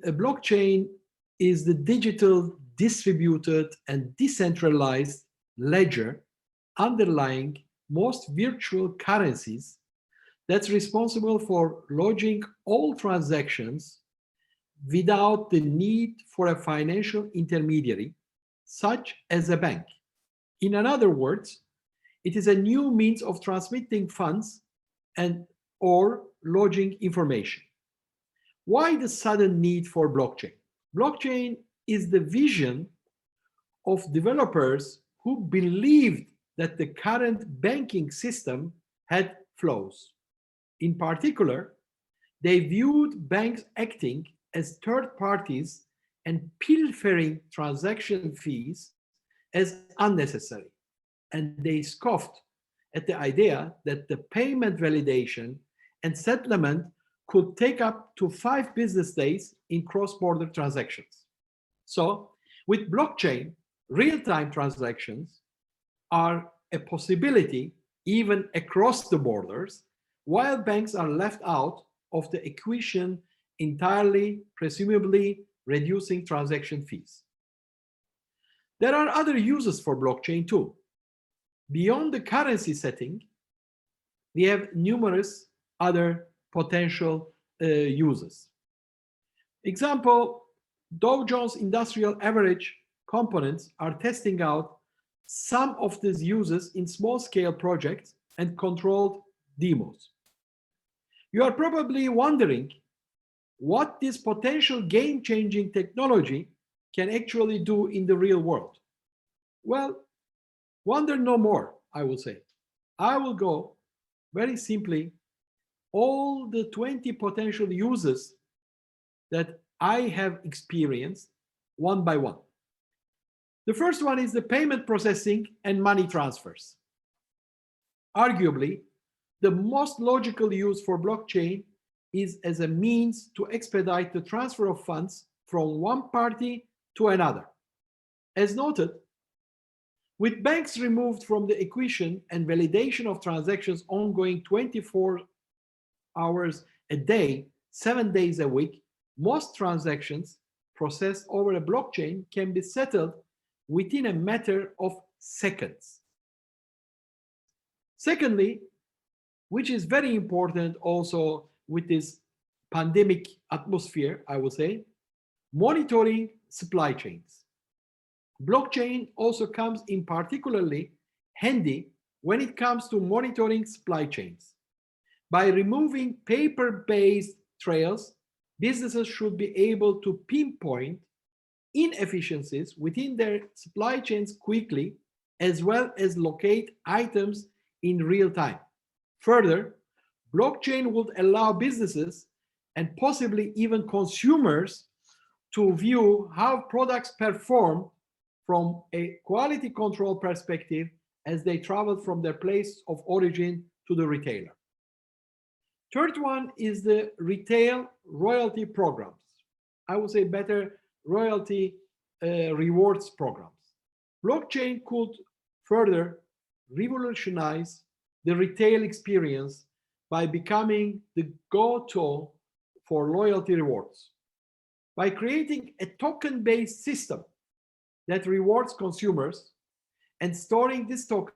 a blockchain is the digital, distributed, and decentralized ledger underlying most virtual currencies that's responsible for lodging all transactions without the need for a financial intermediary, such as a bank. In other words, it is a new means of transmitting funds and or lodging information. Why the sudden need for blockchain? Blockchain is the vision of developers who believed that the current banking system had flaws. In particular, they viewed banks acting as third parties and pilfering transaction fees as unnecessary. And they scoffed at the idea that the payment validation and settlement could take up to 5 business days in cross-border transactions. So, with blockchain, real-time transactions are a possibility even across the borders, while banks are left out of the equation entirely, presumably reducing transaction fees. There are other uses for blockchain too. Beyond the currency setting, we have numerous other potential uses. Example, Dow Jones Industrial Average components are testing out some of these uses in small-scale projects and controlled demos. You are probably wondering what this potential game-changing technology can actually do in the real world. Well, wonder no more, I will say. I will go very simply all the 20 potential uses that I have experienced one by one. The first one is the payment processing and money transfers. Arguably, the most logical use for blockchain is as a means to expedite the transfer of funds from one party to another. As noted, with banks removed from the equation and validation of transactions ongoing 24 hours a day, 7 days a week, most transactions processed over a blockchain can be settled within a matter of seconds. Secondly, which is very important also with this pandemic atmosphere, I would say, monitoring supply chains. Blockchain also comes in particularly handy when it comes to monitoring supply chains. By removing paper-based trails, businesses should be able to pinpoint inefficiencies within their supply chains quickly, as well as locate items in real time. Further, blockchain would allow businesses and possibly even consumers to view how products perform from a quality control perspective as they travel from their place of origin to the retailer. Third one is the retail royalty programs. I would say better royalty rewards programs. Blockchain could further revolutionize the retail experience by becoming the go-to for loyalty rewards. By creating a token-based system that rewards consumers and storing these tokens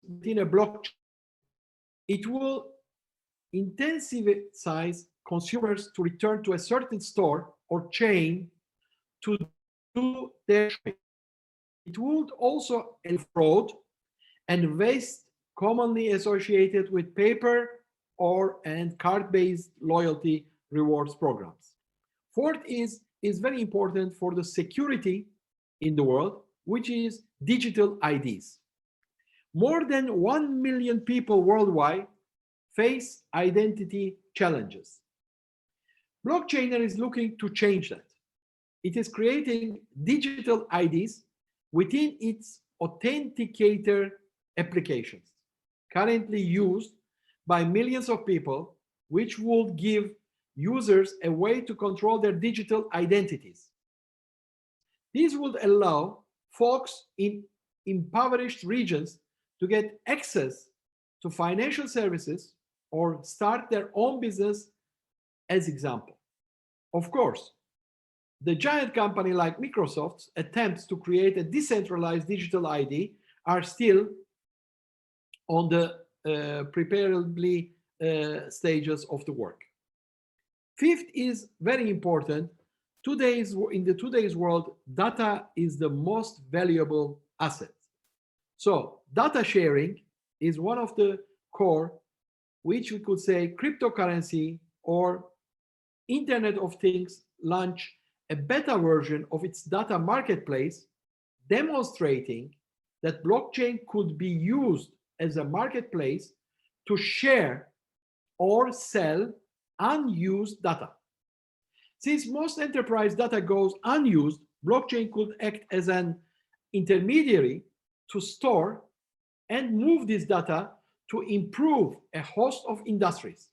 within a blockchain, it will incentivize consumers to return to a certain store or chain to do their shopping. It would also end fraud and waste commonly associated with paper and card-based loyalty rewards programs. Fourth is very important for the security in the world, which is digital IDs. More than 1 million people worldwide face identity challenges. Blockchain is looking to change that. It is creating digital IDs within its authenticator applications, currently used by millions of people, which would give users a way to control their digital identities. These would allow folks in impoverished regions to get access to financial services or start their own business, as example. Of course, the giant company like Microsoft's attempts to create a decentralized digital ID are still on the preparatory stages of the work. Fifth is very important. In today's world, data is the most valuable asset. So data sharing is one of the core, which we could say cryptocurrency or Internet of Things launch a beta version of its data marketplace, demonstrating that blockchain could be used as a marketplace to share or sell unused data. Since most enterprise data goes unused, blockchain could act as an intermediary to store and move this data to improve a host of industries.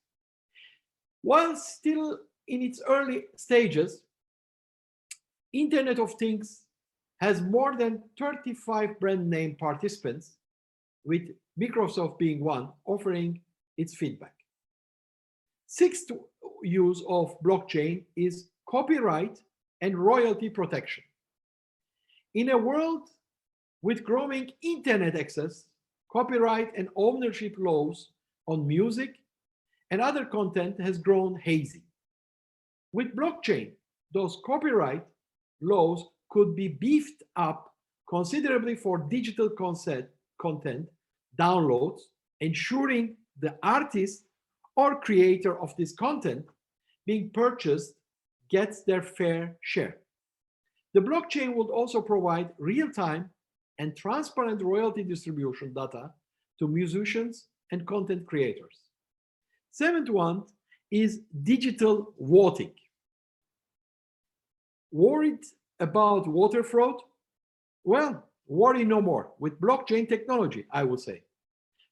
While still in its early stages, Internet of Things has more than 35 brand name participants, with Microsoft being one, offering its feedback. Sixth use of blockchain is copyright and royalty protection. In a world with growing internet access, copyright and ownership laws on music and other content has grown hazy. With blockchain, those copyright laws could be beefed up considerably for digital content downloads, ensuring the artist or creator of this content being purchased gets their fair share. The blockchain would also provide real-time and transparent royalty distribution data to musicians and content creators. Seventh one is digital voting. Worried about water fraud? Well, worry no more with blockchain technology, I would say.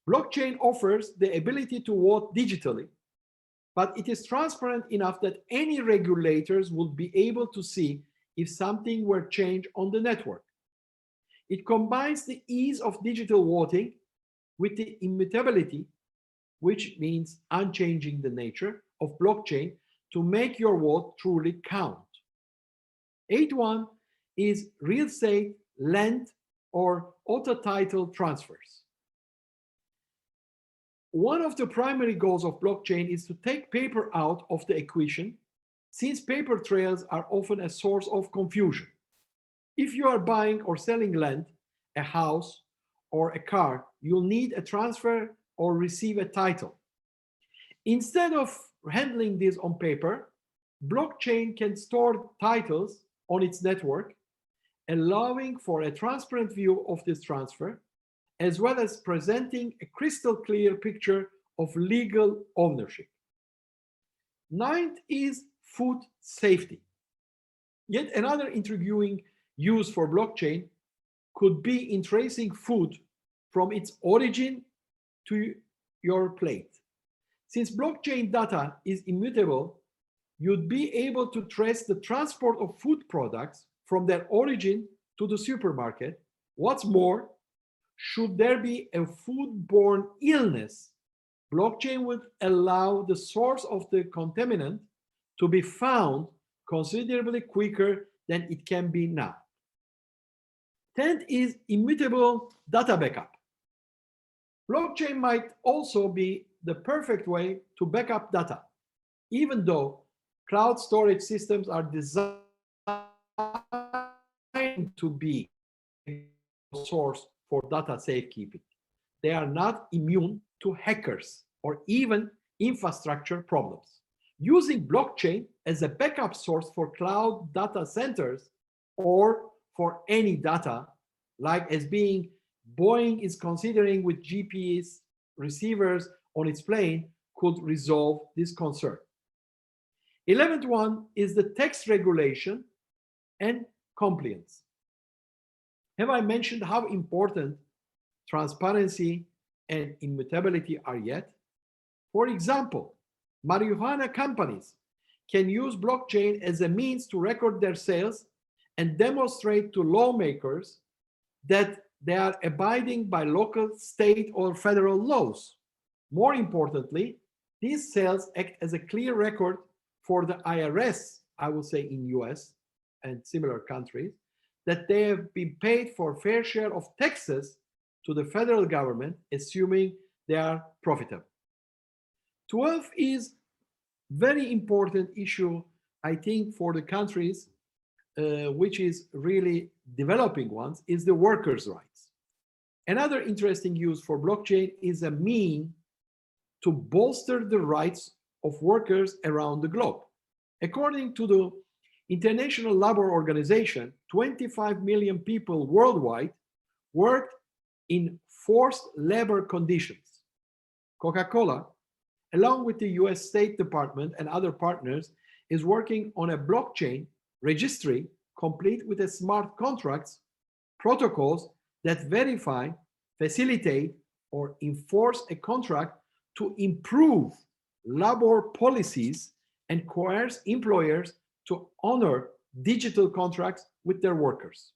Blockchain offers the ability to vote digitally, but it is transparent enough that any regulators would be able to see if something were changed on the network. It combines the ease of digital voting with the immutability, which means unchanging the nature of blockchain to make your vote truly count. Eighth one is real estate, land, or auto title transfers. One of the primary goals of blockchain is to take paper out of the equation, since paper trails are often a source of confusion. If you are buying or selling land, a house, or a car, you'll need a transfer or receive a title. Instead of handling this on paper, blockchain can store titles on its network, allowing for a transparent view of this transfer, as well as presenting a crystal clear picture of legal ownership. Ninth is food safety. Yet another intriguing use for blockchain could be in tracing food from its origin to your plate. Since blockchain data is immutable, you'd be able to trace the transport of food products from their origin to the supermarket. What's more, should there be a foodborne illness, blockchain would allow the source of the contaminant to be found considerably quicker than it can be now. 10th is immutable data backup. Blockchain might also be the perfect way to back up data, even though cloud storage systems are designed to be a source for data safekeeping. They are not immune to hackers or even infrastructure problems. Using blockchain as a backup source for cloud data centers or for any data, like as being Boeing is considering with GPS receivers on its plane, could resolve this concern. 11th one is the tax regulation and compliance. Have I mentioned how important transparency and immutability are yet? For example, marijuana companies can use blockchain as a means to record their sales and demonstrate to lawmakers that they are abiding by local, state, or federal laws. More importantly, these sales act as a clear record for the IRS I would say in US and similar countries, that they have been paid for fair share of taxes to the federal government, assuming they are profitable. 12 is very important issue, I think, for the countries which is really developing ones, is the workers' rights. Another interesting use for blockchain is a mean to bolster the rights of workers around the globe. According to the International Labour Organization, 25 million people worldwide worked in forced labor conditions. Coca-Cola, along with the US State Department and other partners, is working on a blockchain registry complete with a smart contracts protocols that verify, facilitate, or enforce a contract to improve labor policies and coerce employers to honor digital contracts with their workers.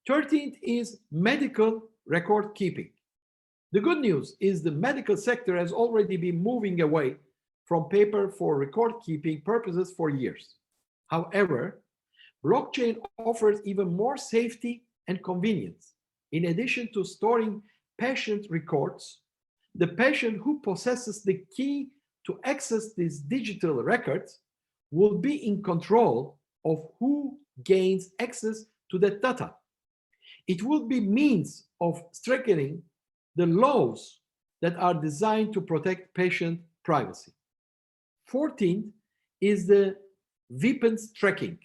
13th is medical record keeping. The good news is the medical sector has already been moving away from paper for record keeping purposes for years. However, blockchain offers even more safety and convenience. In addition to storing patient records, the patient who possesses the key to access these digital records will be in control of who gains access to that data. It will be means of strengthening the laws that are designed to protect patient privacy. 14th is the weapons tracking.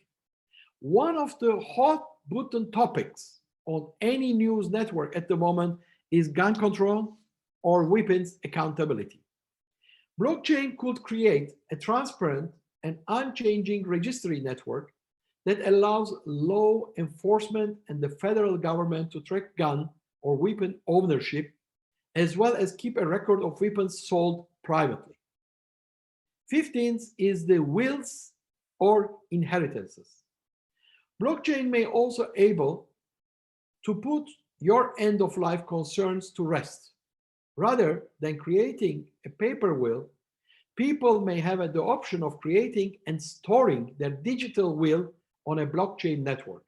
One of the hot button topics on any news network at the moment is gun control or weapons accountability. Blockchain could create a transparent and unchanging registry network that allows law enforcement and the federal government to track gun or weapon ownership, as well as keep a record of weapons sold privately. 15th is the wills or inheritances. Blockchain may also able to put your end-of-life concerns to rest. Rather than creating a paper will, people may have the option of creating and storing their digital will on a blockchain network.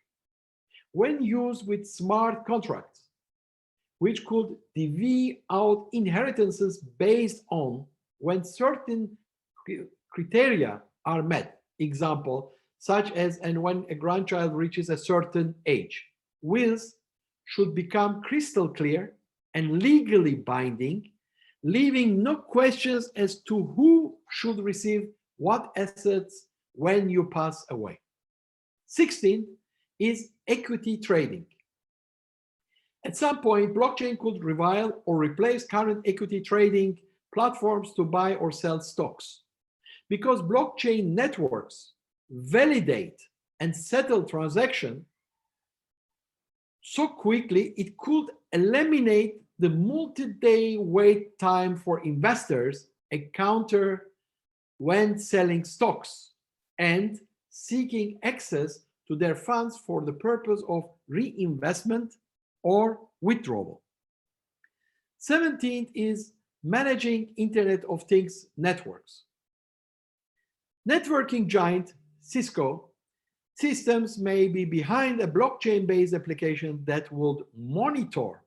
When used with smart contracts, which could divvy out inheritances based on when certain criteria are met, example, such as and when a grandchild reaches a certain age. Wills should become crystal clear and legally binding, leaving no questions as to who should receive what assets when you pass away. 16 is equity trading. At some point, blockchain could rival or replace current equity trading platforms to buy or sell stocks. Because blockchain networks validate and settle transactions so quickly, it could eliminate the multi-day wait time for investors, a counter when selling stocks and seeking access to their funds for the purpose of reinvestment or withdrawal. 17th is managing Internet of Things networks. Networking giant Cisco systems may be behind a blockchain-based application that would monitor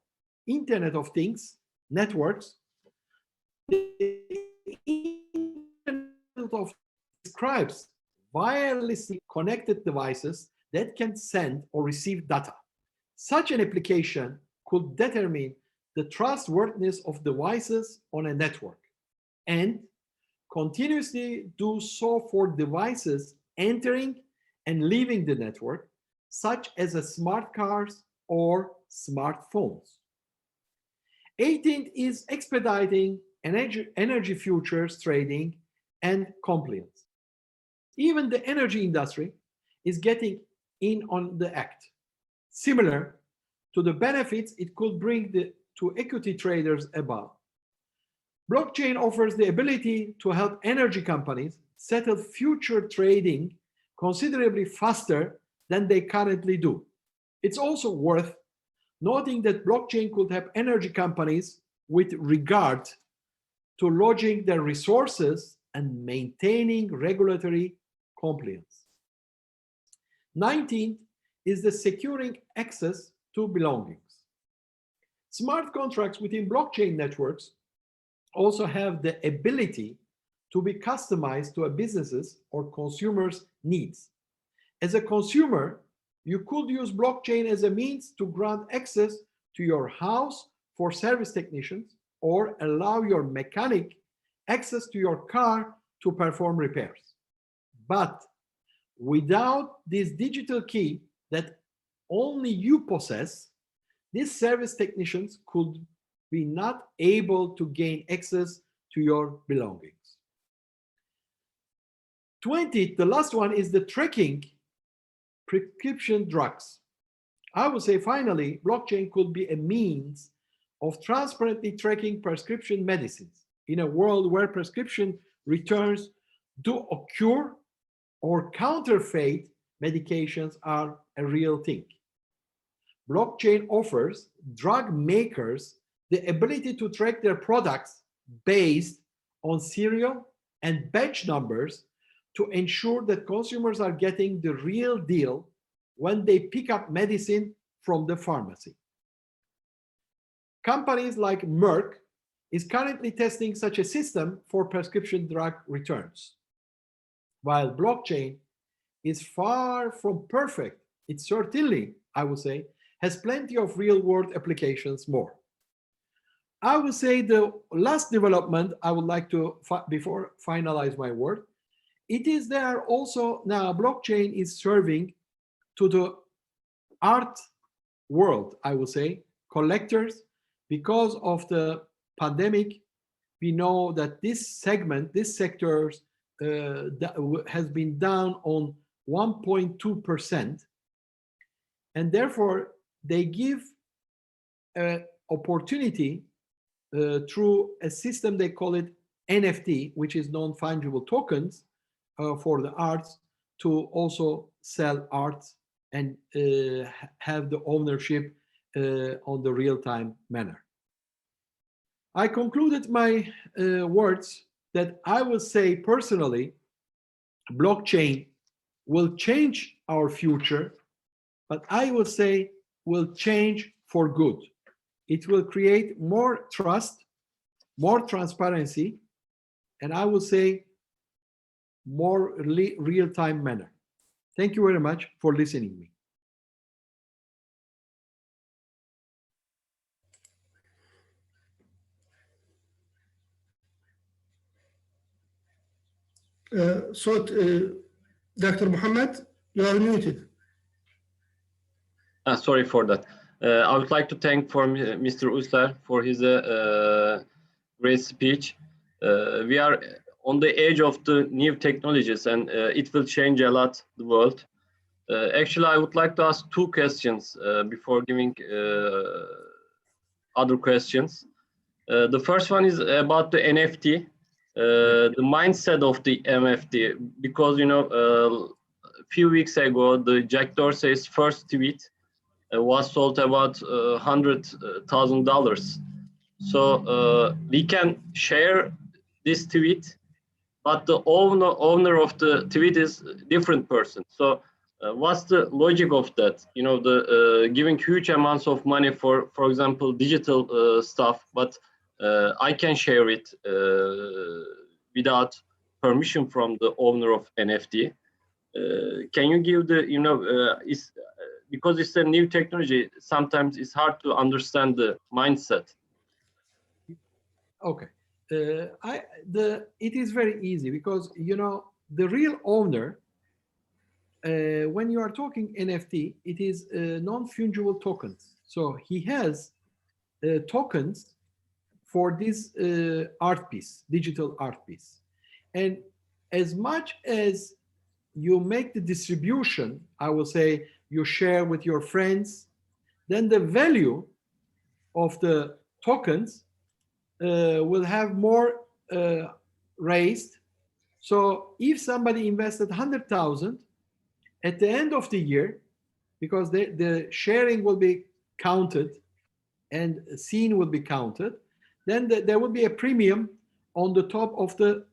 Internet of Things networks. The Internet of Things describes wirelessly connected devices that can send or receive data. Such an application could determine the trustworthiness of devices on a network and continuously do so for devices entering and leaving the network, such as smart cars or smartphones. 18th is expediting energy futures trading and compliance. Even the energy industry is getting in on the act, similar to the benefits it could bring to equity traders above. Blockchain offers the ability to help energy companies settle future trading considerably faster than they currently do. It's also worth noting that blockchain could help energy companies with regard to lodging their resources and maintaining regulatory compliance. 19th is the securing access to belongings. Smart contracts within blockchain networks also have the ability to be customized to a business's or consumer's needs. As a consumer, you could use blockchain as a means to grant access to your house for service technicians or allow your mechanic access to your car to perform repairs. But without this digital key that only you possess, these service technicians could be not able to gain access to your belongings. 20th, the last one, is the tracking prescription drugs. I would say finally, blockchain could be a means of transparently tracking prescription medicines in a world where prescription returns do occur or counterfeit medications are a real thing. Blockchain offers drug makers the ability to track their products based on serial and batch numbers to ensure that consumers are getting the real deal when they pick up medicine from the pharmacy. Companies like Merck is currently testing such a system for prescription drug returns. While blockchain is far from perfect, it certainly, I would say, has plenty of real-world applications more. I would say the last development I would like to, before finalize my word, it is there also now blockchain is serving to the art world, I would say, collectors. Because of the pandemic, we know that this segment, this sector has been down on 1.2%. And therefore, they give an opportunity through a system, they call it NFT, which is non-fungible tokens for the arts, to also sell art and have the ownership on the real-time manner. I concluded my words that I will say personally, blockchain will change our future, but I will say will change for good. It will create more trust, more transparency, and I will say more real-time manner. Thank you very much for listening to me. Dr. Muhammad, you are muted. Sorry for that. I would like to thank Mr. User for his great speech. We are on the edge of the new technologies, and it will change a lot the world. Actually, I would like to ask two questions before giving other questions. The first one is about the NFT, the mindset of the NFT, because a few weeks ago, the Jack Dorsey's first tweet was sold about $100,000. So we can share this tweet, but the owner of the tweet is a different person. So what's the logic of that? The giving huge amounts of money for example, digital stuff, but I can share it without permission from the owner of NFT. Can you give the, because it's a new technology, sometimes it's hard to understand the mindset. Okay. It is very easy because, the real owner, when you are talking NFT, it is non-fungible tokens. So he has tokens for this art piece, digital art piece. And as much as you make the distribution, I will say you share with your friends, then the value of the tokens will have more raised. So if somebody invested 100,000 at the end of the year, because the sharing will be counted and seen will be counted, then there will be a premium on the top of the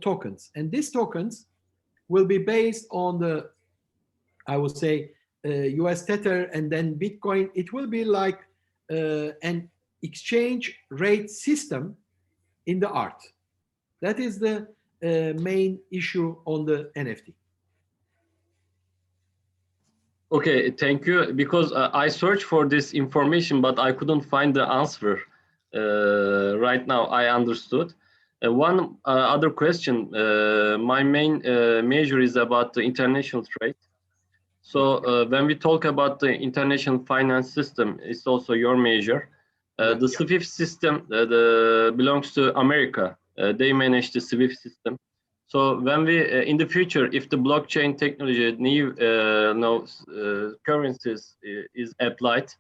tokens. And these tokens will be based on the, I would say, US Tether and then Bitcoin. It will be like an exchange rate system in the art. That is the main issue on the NFT. Okay, thank you. Because I searched for this information, but I couldn't find the answer. Right now, I understood. One other question. My main measure is about the international trade. So when we talk about the international finance system, it's also your measure. The SWIFT system belongs to America. They manage the SWIFT system. So when we, in the future, if the blockchain technology, new currencies is applied,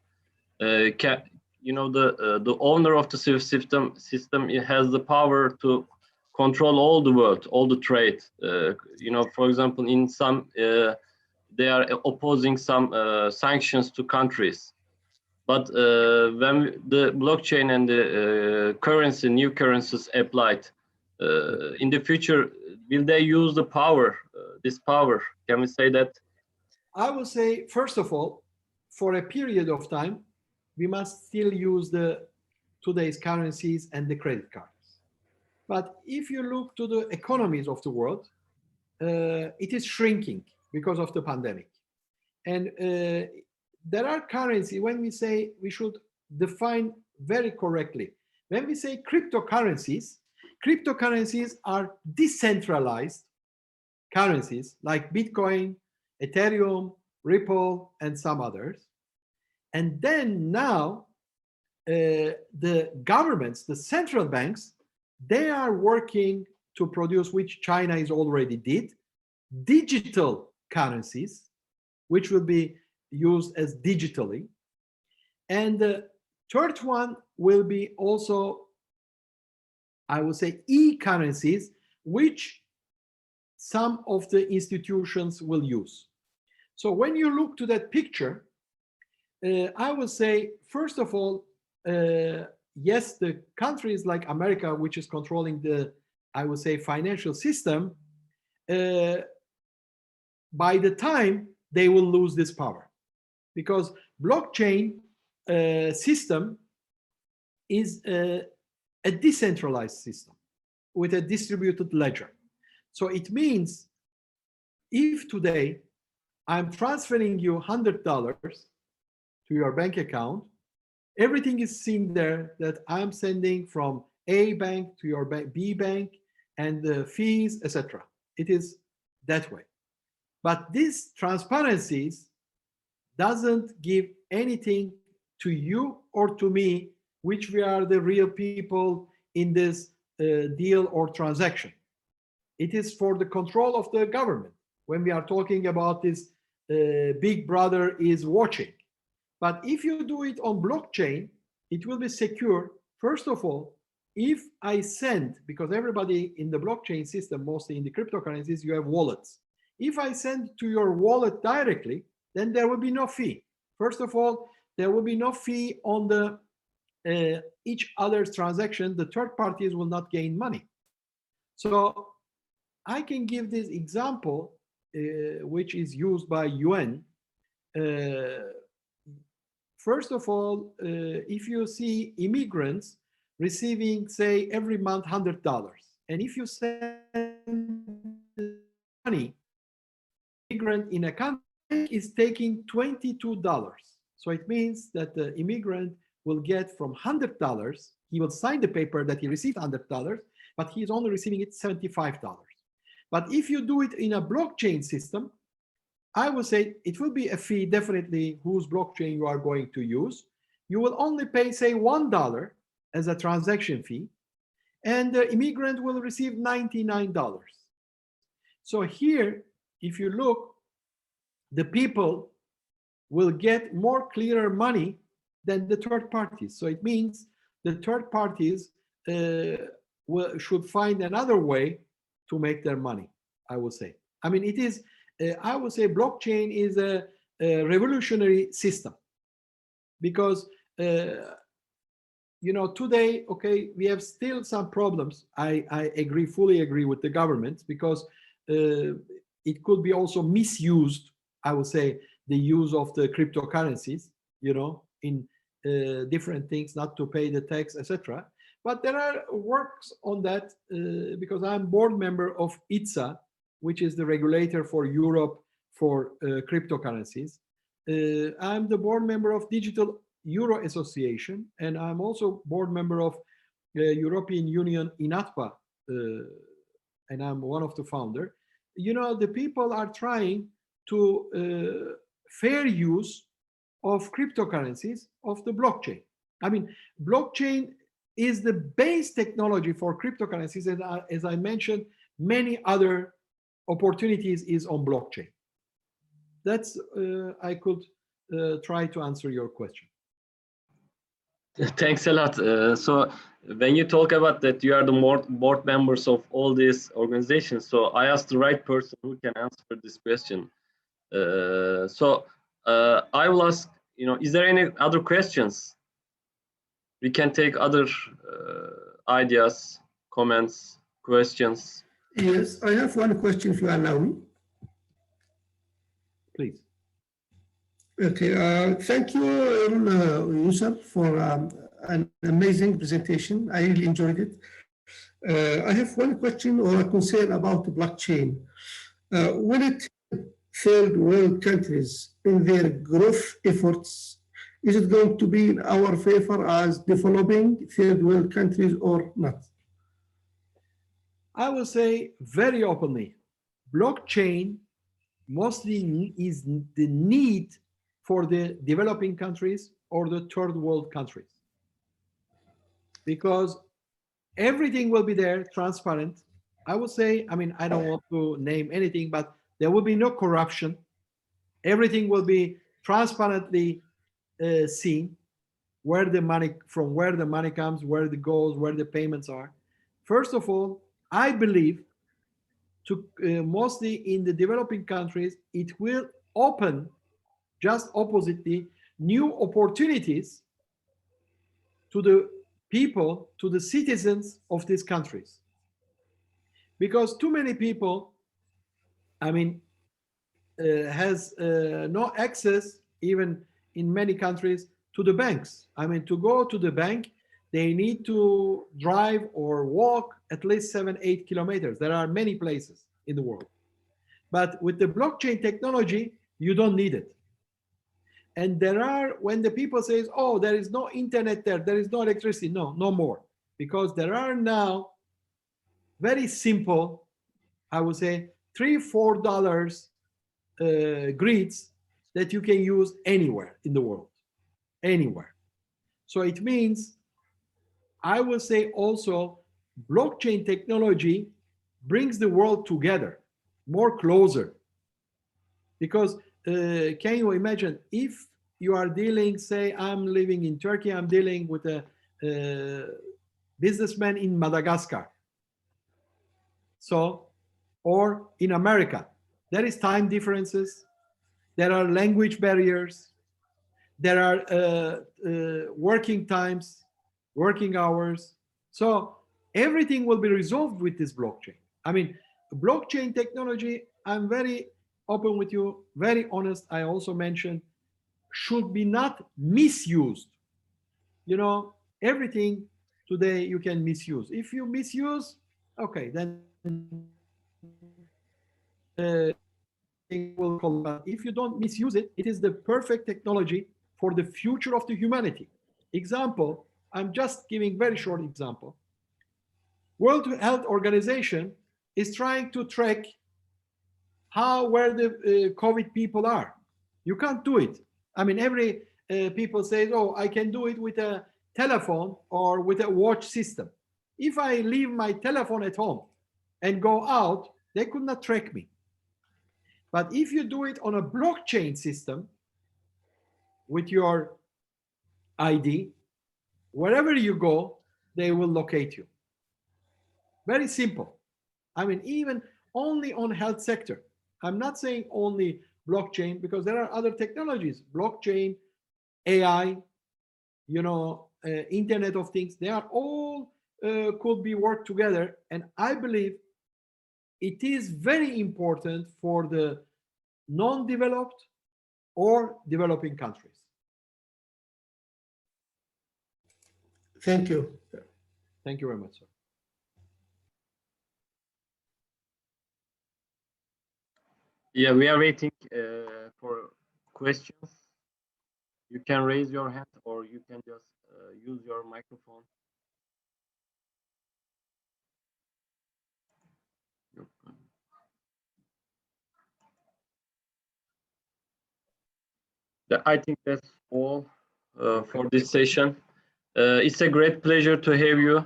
the owner of the SWIFT system it has the power to control all the world, all the trade. For example, in some they are opposing some sanctions to countries. But when the blockchain and the new currencies applied, in the future, will they use the power, this power? Can we say that? I would say, first of all, for a period of time, we must still use today's currencies and the credit cards. But if you look to the economies of the world, it is shrinking because of the pandemic. And there are currency, when we say, we should define very correctly. When we say cryptocurrencies are decentralized currencies like Bitcoin, Ethereum, Ripple, and some others. And then now, the governments, the central banks, they are working to produce, which China is already did, digital currencies, which will be used as digitally. And the third one will be also, I would say, e-currencies, which some of the institutions will use. So when you look to that picture, I would say, first of all, yes, the countries like America, which is controlling the, I would say, financial system, by the time they will lose this power, because blockchain system is a decentralized system with a distributed ledger. So it means if today I'm transferring you $100 to your bank account, everything is seen there that I'm sending from A bank to your B bank and the fees, etc. It is that way. But this transparencies doesn't give anything to you or to me, which we are the real people in this deal or transaction. It is for the control of the government when we are talking about this big brother is watching. But if you do it on blockchain, it will be secure. First of all, if I send, because everybody in the blockchain system, mostly in the cryptocurrencies, you have wallets. If I send to your wallet directly, then there will be no fee. First of all, there will be no fee on the each other's transaction. The third parties will not gain money. So I can give this example, which is used by UN. First of all, if you see immigrants receiving, say, every month $100, and if you send money, immigrant in a country is taking $22. So it means that the immigrant will get from $100, he will sign the paper that he received $100, but he is only receiving it $75. But if you do it in a blockchain system, I would say it will be a fee, definitely, whose blockchain you are going to use. You will only pay, say, $1 as a transaction fee, and the immigrant will receive $99. So here, if you look, the people will get more clearer money than the third parties. So it means the third parties should find another way to make their money, I would say. I mean, it is, I would say blockchain is a revolutionary system because, today, okay, we have still some problems. I agree, fully agree with the government because it could be also misused, I would say, the use of the cryptocurrencies, in different things, not to pay the tax, etc. But there are works on that because I'm board member of ITSA, which is the regulator for Europe for cryptocurrencies. I'm the board member of Digital Euro Association, and I'm also board member of European Union INATPA, and I'm one of the founder. The people are trying to fair use of cryptocurrencies of the blockchain. I mean, blockchain is the base technology for cryptocurrencies, and as I mentioned, many other opportunities is on blockchain. That's I could try to answer your question. Thanks a lot. So when you talk about that, you are the board members of all these organizations. So I asked the right person who can answer this question. So I will ask, is there any other questions? We can take other ideas, comments, questions. Yes, I have one question if you allow me. Please. Okay, thank you, Erol User, for an amazing presentation. I really enjoyed it. I have one question or a concern about the blockchain. Will it help third world countries in their growth efforts? Is it going to be in our favor as developing third world countries or not? I will say very openly, blockchain mostly is the need for the developing countries or the third world countries. Because everything will be there, transparent. I would say, I don't want to name anything, but there will be no corruption. Everything will be transparently seen, where the money comes, where it goes, where the payments are. First of all, I believe mostly in the developing countries, it will open, just oppositely, new opportunities to the people, to the citizens of these countries. Because too many people, has no access, even in many countries, to the banks. To go to the bank, they need to drive or walk at least 7-8 kilometers. There are many places in the world. But with the blockchain technology, you don't need it. And when the people say, oh, there is no internet there is no electricity, no more. Because there are now very simple, I would say, $3-4 grids that you can use anywhere in the world, anywhere. So it means, I will say also, blockchain technology brings the world together, more closer. Because can you imagine if you are dealing, say, I'm living in Turkey, I'm dealing with a businessman in Madagascar. So, or in America, there is time differences, there are language barriers, there are working times, working hours. So everything will be resolved with this blockchain. Blockchain technology, I'm very open with you, very honest. I also mentioned, should be not misused. Everything today you can misuse. If you misuse, okay, then will call. But if you don't misuse it, it is the perfect technology for the future of the humanity. Example, I'm just giving very short example. World Health Organization is trying to track where the COVID people are. You can't do it. Every people say, oh, I can do it with a telephone or with a watch system. If I leave my telephone at home and go out, they could not track me. But if you do it on a blockchain system with your ID, wherever you go, they will locate you. Very simple. Even only on health sector. I'm not saying only blockchain, because there are other technologies, blockchain, AI, Internet of Things. They are all could be worked together. And I believe it is very important for the non-developed or developing countries. Thank you. Thank you very much, sir. Yeah, we are waiting for questions. You can raise your hand or you can just use your microphone. I think that's all for this session. It's a great pleasure to have you.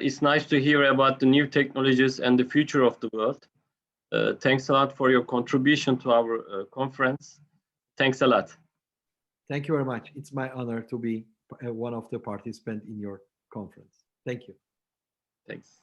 It's nice to hear about the new technologies and the future of the world. Thanks a lot for your contribution to our conference. Thanks a lot. Thank you very much. It's my honor to be one of the participants in your conference. Thank you. Thanks.